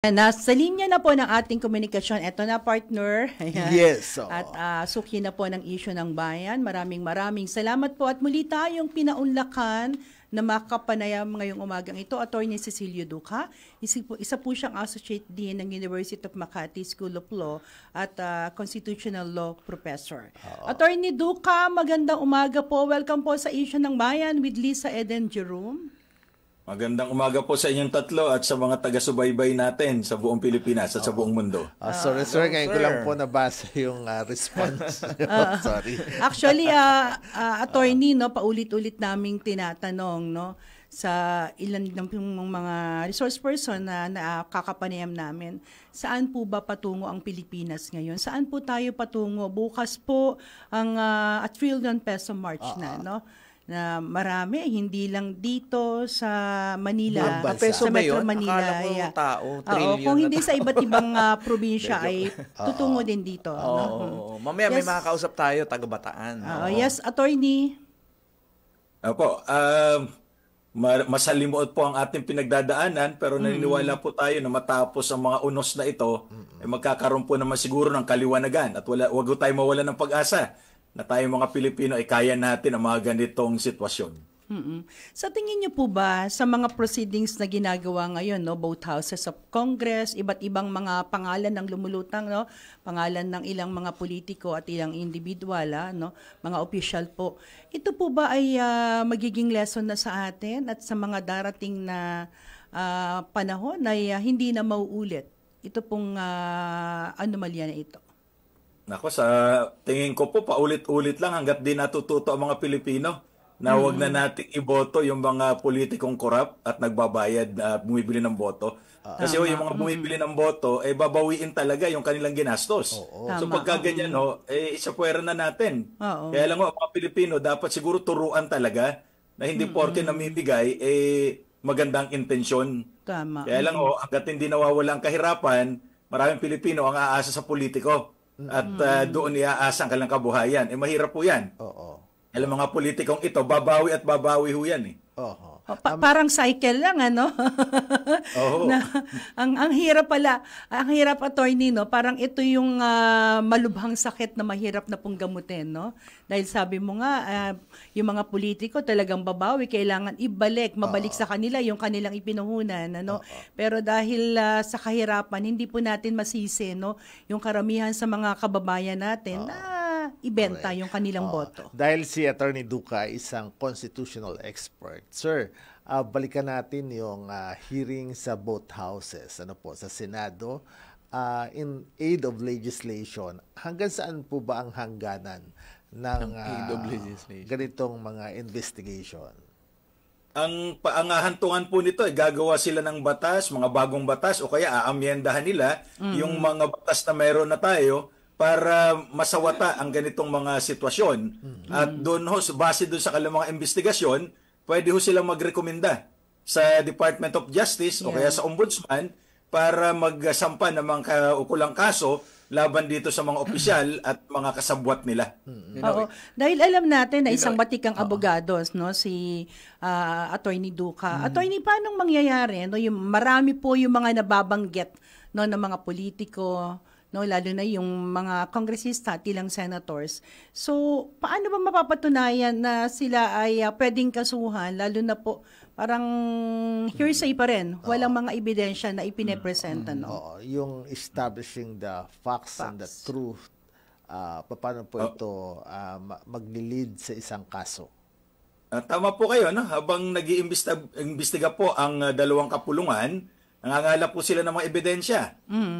Nasa linya na po ng ating komunikasyon. Ito na, partner. Ayan. Yes. At suki na po ng issue ng bayan. Maraming salamat po. At muli tayong pinaunlakan na makapanayam ngayong umagang ito. Attorney Cecilio Duca. Isa po siyang Associate Dean ng University of Makati School of Law at Constitutional Law Professor. Attorney Duca, magandang umaga po. Welcome po sa issue ng bayan with Lisa Eden Jerome. Magandang umaga po sa inyong tatlo at sa mga taga-subaybay natin sa buong Pilipinas at sa buong mundo. Sorry, sir. Ngayon ko lang po nabasa yung response. Sorry. Actually, attorney, no, paulit-ulit naming tinatanong, no, sa ilan ng mga resource person na nakakapanayam namin, saan po ba patungo ang Pilipinas ngayon? Saan po tayo patungo? Bukas po ang ₱1 trillion march na, no? Na marami, hindi lang dito sa Manila, sa Metro Manila. Kung hindi sa iba't ibang probinsya ay tutungo din dito. Mamaya may makakausap tayo, taga-Bataan. Yes, attorney. Opo, masalimuot po ang ating pinagdadaanan pero naniniwala po tayo na matapos ang mga unos na ito, ay magkakaroon po naman siguro ng kaliwanagan at wag tayo mawala ng pag-asa na tayong mga Pilipino ay kaya natin ang mga ganitong sitwasyon. Sa tingin niyo po ba sa mga proceedings na ginagawa ngayon, no, both houses of Congress, iba't ibang mga pangalan ng lumulutang, no, pangalan ng ilang mga politiko at ilang individual, no, mga official po. Ito po ba ay magiging lesson na sa atin at sa mga darating na panahon ay hindi na mauulit ito pong anomalya na ito? Nako, sa tingin ko po, paulit-ulit lang hanggat di natututo ang mga Pilipino na huwag na nating iboto yung mga politikong korap at nagbabayad na bumibili ng boto. Kasi yung mga bumibili ng boto, babawiin talaga yung kanilang ginastos. So pagka ganyan, isapwera na natin. Kaya lang ang mga Pilipino, dapat siguro turuan talaga na hindi porke namimigay, magandang intensyon. Kaya lang, hanggat hindi nawawala ang kahirapan, maraming Pilipino ang aasa sa politiko. At doon iaasa ang kanilang kabuhayan. Mahirap po yan. Alam mga politikong ito, babawi at babawi ho yan. Parang cycle lang, ano? Na, ang hirap pala, ang hirap, attorney, no? Parang ito yung malubhang sakit na mahirap na pong gamutin, no? Dahil sabi mo nga, yung mga politiko talagang babawi, kailangan mabalik sa kanila yung kanilang ipinuhunan, ano? Pero dahil sa kahirapan, hindi po natin masisi, no? Yung karamihan sa mga kababayan natin na ibenta yung kanilang boto. Dahil si Attorney Duca isang constitutional expert. Sir, balikan natin yung hearing sa both houses, ano po, sa Senado, in aid of legislation. Hanggang saan po ba ang hangganan ng ganitong mga investigation? Ang hantungan po nito, gagawa sila ng batas, mga bagong batas, o kaya aamyendahan nila yung mga batas na mayroon na tayo para masawata ang ganitong mga sitwasyon. At doon base doon sa kanilang mga investigasyon, pwede ho silang magrekomenda sa Department of Justice o kaya sa Ombudsman para magsampa ng mga kaukulang kaso laban dito sa mga opisyal at mga kasabwat nila. Dahil alam natin na isang batikang abogados, no, si Attorney Duca. Attorney, paano mangyayari? No, yung marami po yung mga nababanggit, no, ng mga politiko, no, lalo na yung mga kongresista at ilang senators. So, paano ba mapapatunayan na sila ay pwedeng kasuhan, lalo na po parang hearsay pa rin, walang mga ebidensya na ipinepresenta, no? Yung establishing the facts and the truth, paano po ito maglilid sa isang kaso? Tama po kayo, no? Habang nag-iimbestiga po ang dalawang kapulungan, nangangalap po sila ng mga ebidensya.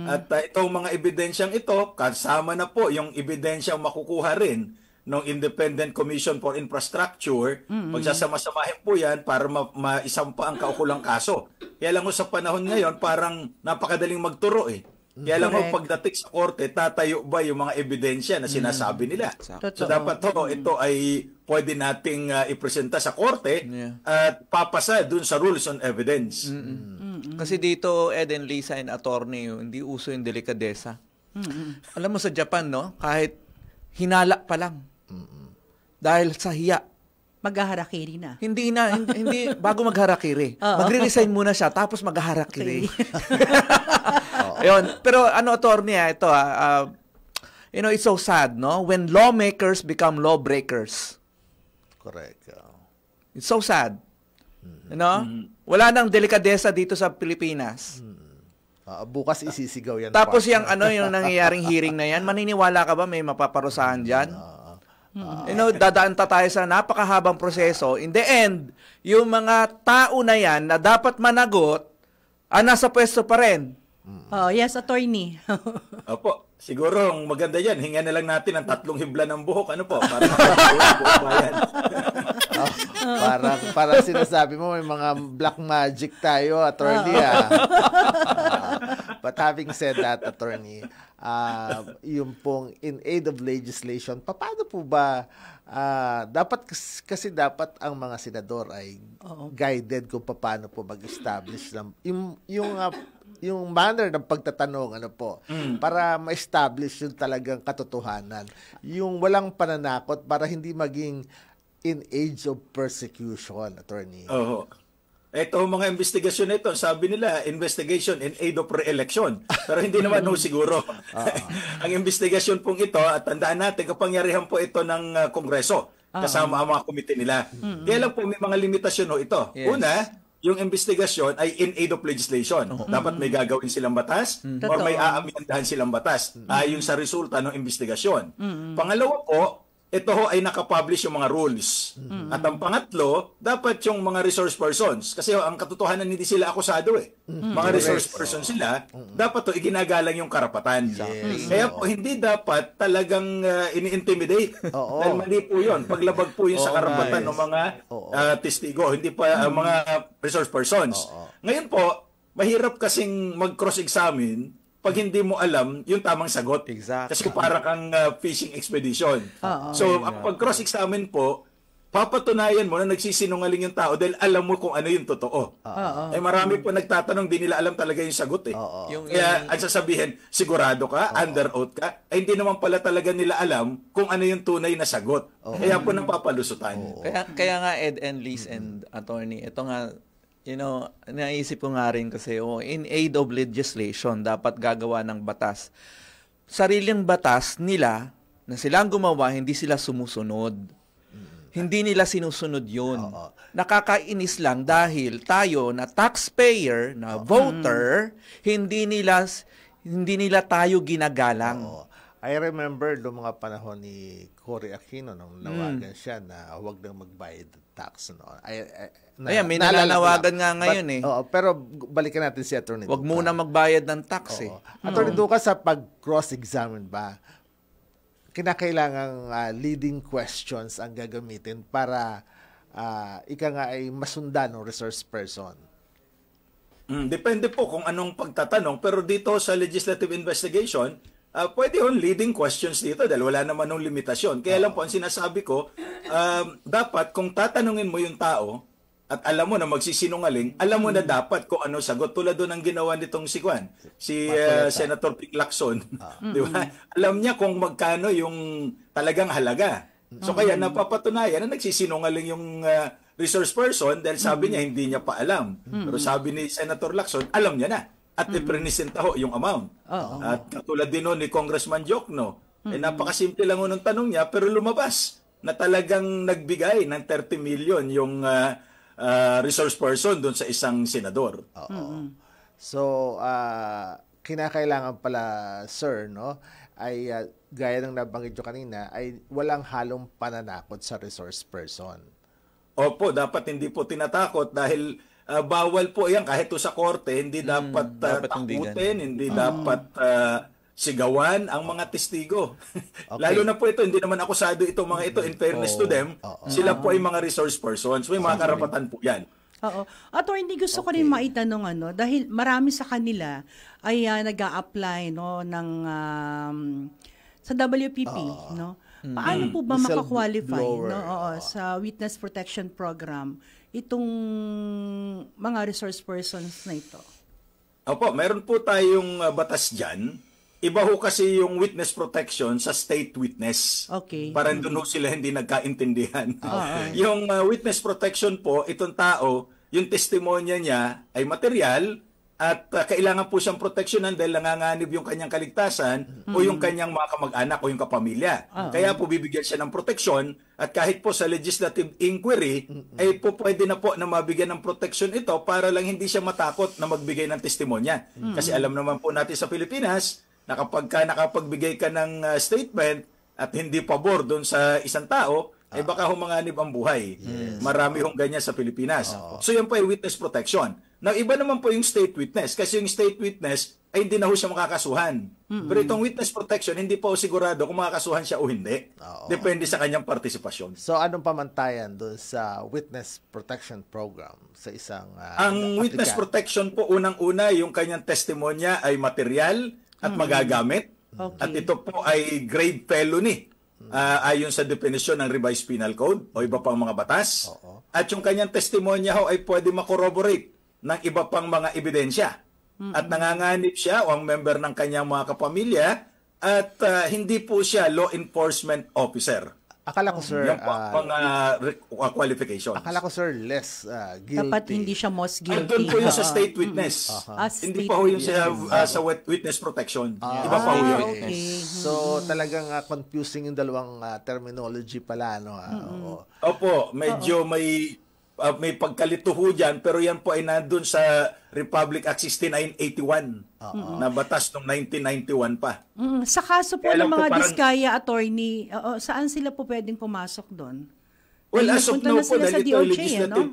At itong mga ebidensyang ito, kasama na po yung ebidensyang makukuha rin ng Independent Commission for Infrastructure. Pagsasama-samahin po yan para maisampa ang kaukulang kaso. Kaya lang sa panahon ngayon, parang napakadaling magturo Kaya lang pagdating sa korte, tatayo ba yung mga ebidensya na sinasabi nila? So dapat ito ay pwede nating ipresenta sa korte at papasa dun sa rules on evidence. Kasi dito, Ed and Lisa and attorney, hindi uso yung delikadesa. Alam mo sa Japan, no? Kahit hinala pa lang. Dahil sa hiya, Maghaharakiri na. Hindi na, hindi bago magharakiri. Magre-resign muna siya, tapos maghaharakiri. Ayun. Pero attorney, ito it's so sad, no? When lawmakers become lawbreakers. Correct. It's so sad. Wala nang delikadesa dito sa Pilipinas. Bukas isisigaw yan. Tapos yung nangyayaring hearing na yan, maniniwala ka ba may mapaparusahan dyan? Dadaan tayo sa napakahabang proseso. In the end, yung mga tao na yan na dapat managot, nasa pwesto pa rin. Yes, attorney. Opo. Siguro, ang maganda yan, hinga na lang natin ang 3 hibla ng buhok. Ano po? Para buhok bayan. Parang sinasabi mo, may mga black magic tayo, attorney. But having said that, attorney, yung pong in aid of legislation, paano po ba, dapat ang mga senador ay guided kung paano po mag-establish yung manner ng pagtatanong para ma-establish yung talagang katotohanan. Yung walang pananakot para hindi maging in age of persecution, attorney. Oo. Ito mga investigasyon ito, sabi nila, investigation in aid of re-election. Pero hindi naman siguro. Ang investigasyon pong ito, at tandaan natin, kapangyarihan po ito ng Kongreso, kasama ang mga komite nila. Kaya lang po may mga limitasyon ito. Yes. Una, yung investigasyon ay in aid of legislation. Dapat may gagawin silang batas or may aamyandahan silang batas ayon sa resulta ng investigasyon. Pangalawa po, ito ho ay nakapublish yung mga rules. At ang pangatlo, dapat yung mga resource persons. Kasi ang katotohanan hindi sila akusado Mga resource persons sila, dapat to iginagalang yung karapatan. Kaya po hindi dapat talagang ini-intimidate. Dahil mali po yun. Paglabag po yun sa karapatan ng mga testigo, hindi pa mga resource persons. Ngayon po, mahirap kasing mag-cross-examine pag hindi mo alam yung tamang sagot. Exactly. Kasi para kang fishing expedition. So, ang pag-cross-examine po, papatunayan mo na nagsisinungaling yung tao dahil alam mo kung ano yung totoo. Marami po nagtatanong, di nila alam talaga yung sagot Kaya, ang sasabihin, sigurado ka, under oath ka, ay hindi naman pala talaga nila alam kung ano yung tunay na sagot. Kaya po napapalusutan. Kaya nga, Ed and Liz and attorney, ito nga, naisip ko nga rin kasi, in aid of legislation, dapat gagawa ng batas. Sariling batas nila, na silang gumawa, hindi sila sumusunod. Hindi nila sinusunod yun. Nakakainis lang dahil tayo na taxpayer, na voter, hindi nila tayo ginagalang. I remember noong mga panahon ni Cory Aquino nung nawagan siya na huwag nang magbayad ng tax. May nalalawagan nga ngayon pero balikan natin si Attorney Duca. Huwag Duca. muna magbayad ng tax Attorney Duca, sa pag-cross-examine ba, kinakailangang leading questions ang gagamitin para ika nga ay masundan ng resource person? Depende po kung anong pagtatanong. Pero dito sa legislative investigation, pwede yung leading questions dito dahil wala naman ng limitasyon. Kaya lang po, ang sinasabi ko, dapat kung tatanungin mo yung tao at alam mo na magsisinungaling, alam mo na dapat kung ano sagot. Tulad doon ang ginawa nitong si Senator Ping Lacson. Di ba? Alam niya kung magkano yung talagang halaga. So kaya napapatunayan na nagsisinungaling yung resource person dahil sabi niya hindi niya pa alam. Pero sabi ni Senator Lacson, alam niya na. At ipresenta ho yung amount. At katulad din ni Congressman Jokno, napakasimple lang ng tanong niya pero lumabas na talagang nagbigay ng 30 million yung resource person doon sa isang senador. So, kinakailangan pala, sir, ay gaya ng nabanggit nyo kanina, ay walang halong pananakot sa resource person. Opo, dapat hindi po tinatakot dahil bawal po yan kahit sa korte, hindi dapat takutin, hindi dapat sigawan ang mga testigo. Lalo na po ito, hindi naman akusado itong mga ito, in fairness to them, sila po ay mga resource persons, may mga karapatan po yan. Attorney, gusto ko rin maitanong dahil marami sa kanila ay nag-a-apply ng sa WPP, Paano po ba makakwalify sa Witness Protection Program itong mga resource persons na ito? Opo, meron po tayong batas dyan Iba ho kasi yung witness protection sa state witness. Okay. Parang doon ho sila hindi nagkaintindihan. Okay. Yung witness protection po, itong tao, yung testimonya niya ay material at kailangan po siyang proteksyonan dahil nanganganib yung kanyang kaligtasan o yung kanyang mga kamag-anak o yung kapamilya. Kaya po bibigyan siya ng proteksyon at kahit po sa legislative inquiry ay po pwede na po na mabigyan ng proteksyon ito para lang hindi siya matakot na magbigay ng testimonya. Kasi alam naman po natin sa Pilipinas na kapag nakapagbigay ka ng statement at hindi pabor doon sa isang tao, ay baka humanganib ang buhay. Marami hong ganyan sa Pilipinas. So yan po ay witness protection. Now, iba naman po yung state witness. Kasi yung state witness ay hindi na ho siya makakasuhan. Pero itong witness protection, hindi pa ho sigurado kung makakasuhan siya o hindi. Depende sa kanyang partisipasyon. So, anong pamantayan doon sa witness protection program sa isang Ang witness protection po, unang-una, yung kanyang testimonya ay material at magagamit. Okay. At ito po ay grave felony. Ayon sa definisyon ng Revised Penal Code o iba pang mga batas. At yung kanyang testimonya ho ay pwede makorroborate ng iba pang mga ebidensya. At nanganganib siya o ang member ng kanyang mga kapamilya at hindi po siya law enforcement officer. Akala ko, sir, Yung mga qualification. akala ko, sir, less guilty. Dapat hindi siya most guilty. Andun po yung sa state witness. Hindi pa ho yung sa witness protection. Iba pa ho yun. Okay. So, talagang confusing yung dalawang terminology pala. No? Opo, medyo may pagkalito ho dyan, pero yan po ay nandun sa Republic Act 16981 na batas noong 1991 pa. Sa kaso po Kaya ng lang po mga parang- Diskaya attorney, saan sila po pwedeng pumasok doon? Well, Ay, as of nagpunta now na po, sila dahil sa ito ay DOJ, legislative,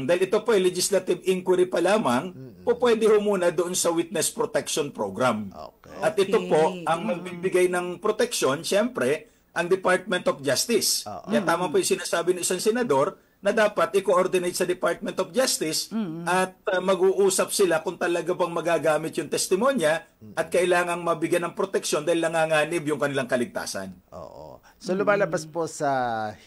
dahil ito po ay legislative inquiry pa lamang, po pwede ho muna doon sa witness protection program. Okay. At ito Okay. po, ang magbibigay ng protection, siyempre, ang Department of Justice. Kaya tama po yung sinasabi ng isang senador na dapat i-coordinate sa Department of Justice at mag-uusap sila kung talaga bang magagamit yung testimonya at kailangang mabigyan ng proteksyon dahil nanganganib yung kanilang kaligtasan. Oo. So, lumalabas po sa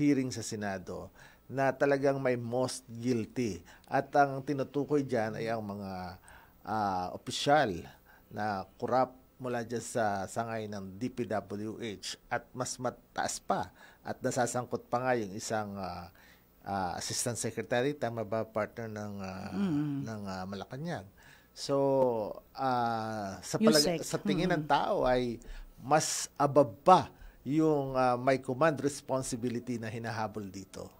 hearing sa Senado na talagang may most guilty. At ang tinutukoy dyan ay ang mga opisyal na corrupt mula dyan sa sangay ng DPWH at mas mataas pa at nasasangkot pa nga yung isang Assistant Secretary, tama ba, partner ng Malacanang. So, sa tingin ng tao ay mas above pa yung may command responsibility na hinahabol dito.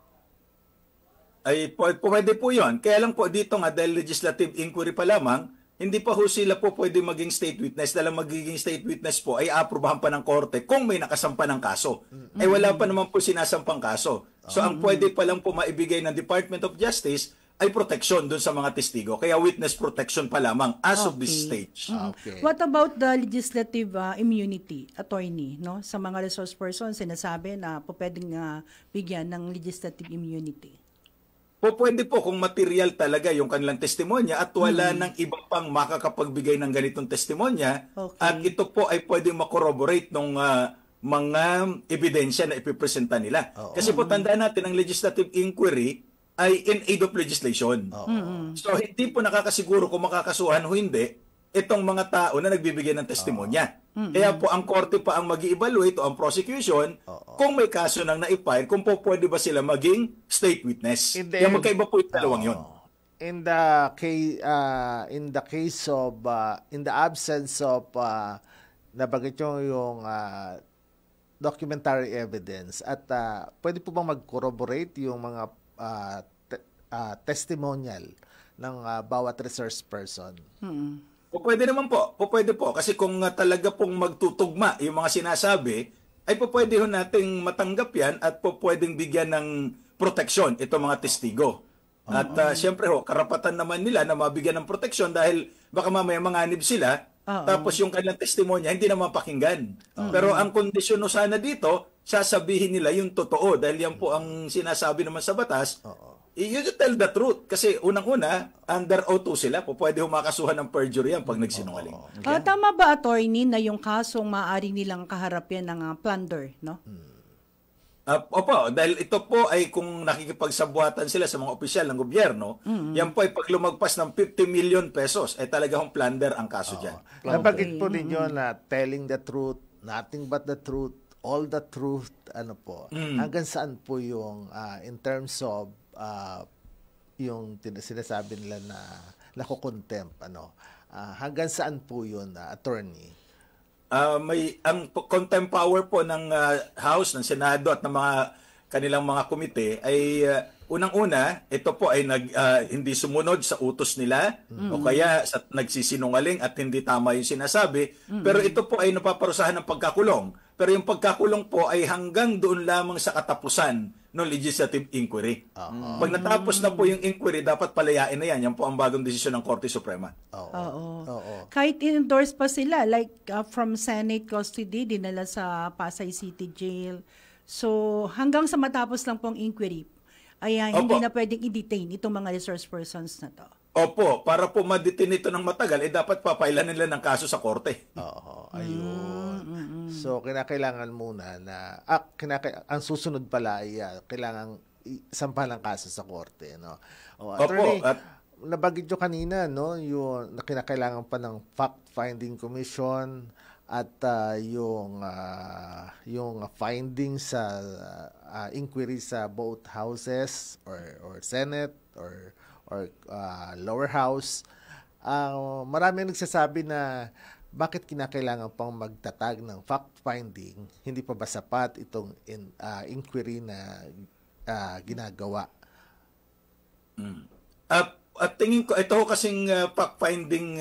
Ay pwede po yun. Kaya lang po dito nga dahil legislative inquiry pa lamang, hindi pa ho sila po pwede maging state witness. Dahil magiging state witness po ay aprobahan pa ng korte kung may nakasampa ng kaso. Ay wala pa naman po sinasampang kaso. So ang pwede pa lang po maibigay ng Department of Justice ay protection dun sa mga testigo. Kaya witness protection pa lamang as of this stage. Okay. What about the legislative immunity, attorney, no? Sa mga resource persons, sinasabi na po pwedeng bigyan ng legislative immunity. Pwede po kung material talaga yung kanilang testimonya at wala nang iba pang makakapagbigay ng ganitong testimonya. Okay. At ito po ay pwedeng makorroborate ng mga ebidensya na ipipresenta nila. Kasi po tandaan natin, ang legislative inquiry ay in aid of legislation. So hindi po nakakasiguro kung makakasuhan o hindi itong mga tao na nagbibigay ng testimonya. Kaya po ang korte pa ang mag-i-evaluate o ang prosecution kung may kaso nang na-file, kung po pwede ba sila maging state witness. Kaya magkaiba po yung dalawang yun. In the case of in the absence of nabanggit yung documentary evidence at pwede po bang mag-corroborate yung mga testimonial ng bawat resource person? Pwede naman po. Pwede po. Kasi kung talaga pong magtutugma yung mga sinasabi, ay pwede ho nating matanggap yan at pwedeng bigyan ng proteksyon itong mga testigo. At siyempre ho, karapatan naman nila na mabigyan ng proteksyon dahil baka mamaya manganib sila, tapos yung kanilang testimonya hindi naman pakinggan. Pero ang kondisyon no sana dito, sasabihin nila yung totoo dahil yan po ang sinasabi naman sa batas. You tell the truth. Kasi unang-una, under oath sila. Pwede humakasuhan ng perjury yan pag nagsinungaling. Tama ba, attorney, na yung kasong maaari nilang kaharapin ng plunder, no? Opo, dahil ito po ay kung nakikipagsabuatan sila sa mga opisyal ng gobyerno, yan po ay pag lumagpas ng 50 million pesos, ay talagang plunder ang kaso dyan. Nabanggit po ninyo na telling the truth, nothing but the truth, all the truth, ano po. Hanggang saan po yung in terms of yung sinasabi nila na nakukontempt, ano? Hanggang saan po yun, attorney? Ang contempt power po ng House, ng Senado at ng mga kanilang mga komite ay unang-una, ito po ay hindi sumunod sa utos nila o kaya nagsisinungaling at hindi tama yung sinasabi. Pero ito po ay napaparusahan ng pagkakulong. Pero yung pagkakulong po ay hanggang doon lamang sa katapusan ng legislative inquiry. Pag natapos na po yung inquiry, dapat palayain na yan. Yan po ang bagong desisyon ng Korte Suprema. Oo. Kahit in-endorse pa sila, like from Senate custody, dinala sa Pasay City Jail. So, hanggang sa matapos lang pong inquiry, ay hindi na pwedeng i-detain itong mga resource persons na to. Opo, para po ma-detain ito ng matagal, dapat papailan nila ng kaso sa korte. Oo, ayun. So, kinakailangan muna na, ang susunod pala ay kailangan sampahan ng kaso sa korte. No? Attorney, nabanggit nyo kanina, no, yung kinakailangan pa ng fact-finding commission at yung findings sa inquiry sa both houses or Senate or lower house. Marami nagsasabi na bakit kinakailangan pang magtatag ng fact-finding, hindi pa ba sapat itong inquiry na ginagawa? At tingin ko, ito kasing fact-finding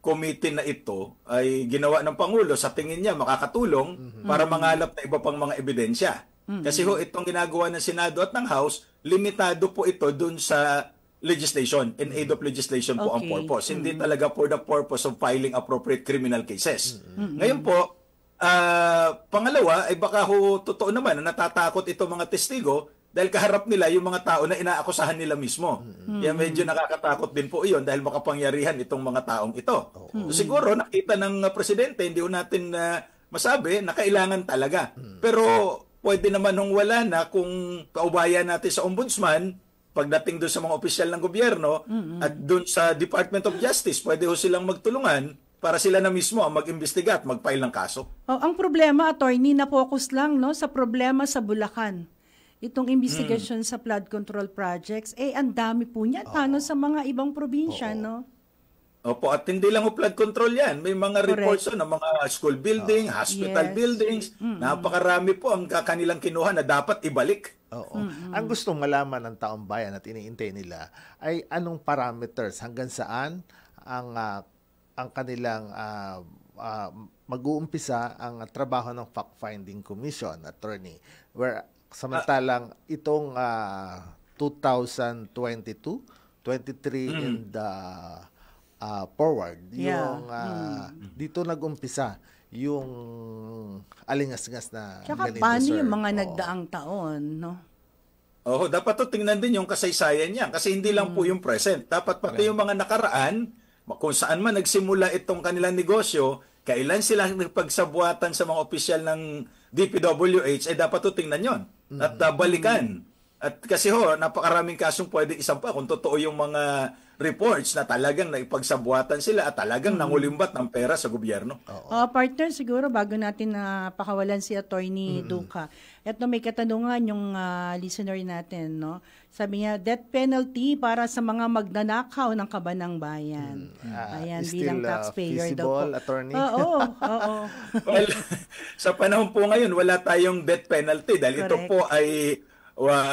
committee na ito ay ginawa ng Pangulo, sa tingin niya makakatulong para mangalap na iba pang mga ebidensya. Kasi itong ginagawa ng Senado at ng House, limitado po ito dun sa legislation, in aid of legislation po ang purpose. Hindi talaga for the purpose of filing appropriate criminal cases. Ngayon po, pangalawa, ay baka totoo naman na natatakot itong mga testigo dahil kaharap nila yung mga tao na inaakusahan nila mismo. Kaya medyo nakakatakot din po iyon dahil makapangyarihan itong mga taong ito. So, siguro nakita ng presidente, hindi natin masabi na kailangan talaga. Pero pwede naman nung wala na kung kaubayan natin sa ombudsman, pagdating doon sa mga opisyal ng gobyerno at doon sa Department of Justice, pwede ho silang magtulungan para sila na mismo ang mag-imbestiga at mag-file ng kaso. Ang problema, attorney, na-focus lang sa problema sa Bulacan. Itong investigation sa flood control projects, ang dami po niyan. Paano sa mga ibang probinsya, no? Opo, at hindi lang flood control yan. May mga reports ng mga school building, hospital buildings. Napakarami po ang kanilang kinuha na dapat ibalik. Ang gustong malaman ng taong bayan at iniintay nila ay anong parameters, hanggang saan ang kanilang mag-uumpisa ang trabaho ng fact-finding commission, attorney, where samantalang itong 2022, 23 and forward, yung dito nag-umpisa yung alingas-ngas na Tsaka ganito, paano sir? yung mga nagdaang taon, no? Dapat tingnan din yung kasaysayan niya kasi hindi lang po yung present. Dapat pati yung mga nakaraan, kung saan man nagsimula itong kanilang negosyo, kailan sila nagpagsabuatan sa mga opisyal ng DPWH, dapat tingnan yon at balikan. At kasi napakaraming kasong pwede isampa kung totoo yung mga reports na talagang naipagsabuatan sila at talagang nangulimbat ng pera sa gobyerno. Partner, siguro bago natin pakawalan si Attorney Duca, eto may katanungan yung listener natin, no? Sabi niya, death penalty para sa mga magnanakaw ng kabanang bayan. Ayan, bilang taxpayer daw po. Attorney? Oo. Well, sa panahon po ngayon, wala tayong death penalty dahil ito po ay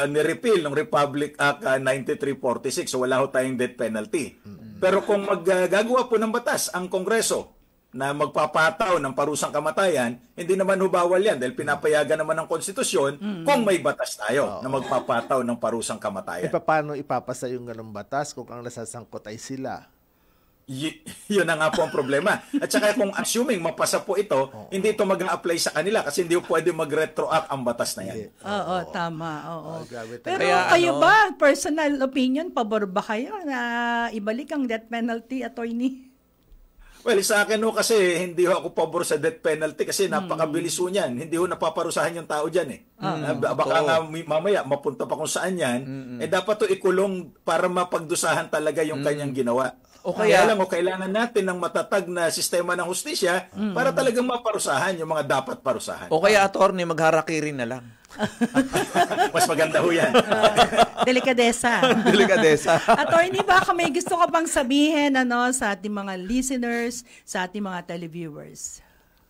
ni-repeal ng Republic Act 9346, so wala ho tayong death penalty. Pero kung maggagawa po ng batas ang Kongreso na magpapataw ng parusang kamatayan, hindi naman ho bawal yan dahil pinapayagan naman ng konstitusyon kung may batas tayo na magpapataw ng parusang kamatayan. Paano ipapasa yung ganung batas kung ang nasasangkot ay sila? Yun na nga po ang problema. At saka kung assuming mapasa po ito, hindi ito mag-a-apply sa kanila kasi hindi po pwede mag-retroact ang batas na yan. Tama. Pero Kaya, kayo ba, personal opinion, pabor ba kayo na ibalik ang death penalty, attorney? Well, sa akin ho kasi hindi ho ako pabor sa death penalty kasi napakabilis ho niyan. Hindi ho napaparusahan yung tao diyan eh. Baka nga mamaya mapunta pa kung saan yan. Dapat to ikulong para mapagdusahan talaga yung kanyang ginawa. O Kaya kaya lang kailangan natin ng matatag na sistema ng hustisya para talagang maparusahan yung mga dapat parusahan. o kaya attorney, magharakiri na lang. Mas maganda ho yan. Delikadesa. Delikadesa. Attorney, baka may gusto ka bang sabihin sa ating mga listeners, sa ating mga televiewers?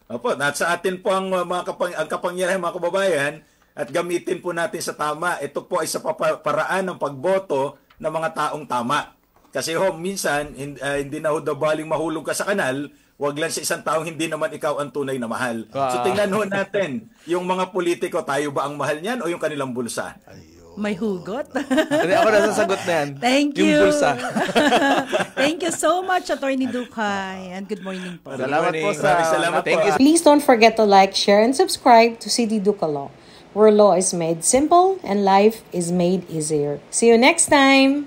Opo, at sa atin po ang ang kapangyarihan mga kababayan at gamitin po natin sa tama. Ito po ay sa paraan ng pagboto ng mga taong tama. Kasi minsan hindi na ho daw baling mahulog ka sa kanal, wag lang sa isang taong hindi naman ikaw ang tunay na mahal. So tingnan ho natin, yung mga politiko, tayo ba ang mahal niyan o yung kanilang bulsa? May hugot. Hindi, ako nasasagot na yan. Thank you. Yung bulsa. Thank you so much, Attorney Ducay. And good morning po. Salamat po sa... Maraming salamat Thank po. you. Please don't forget to like, share, and subscribe to CD Duca Law, where law is made simple and life is made easier. See you next time!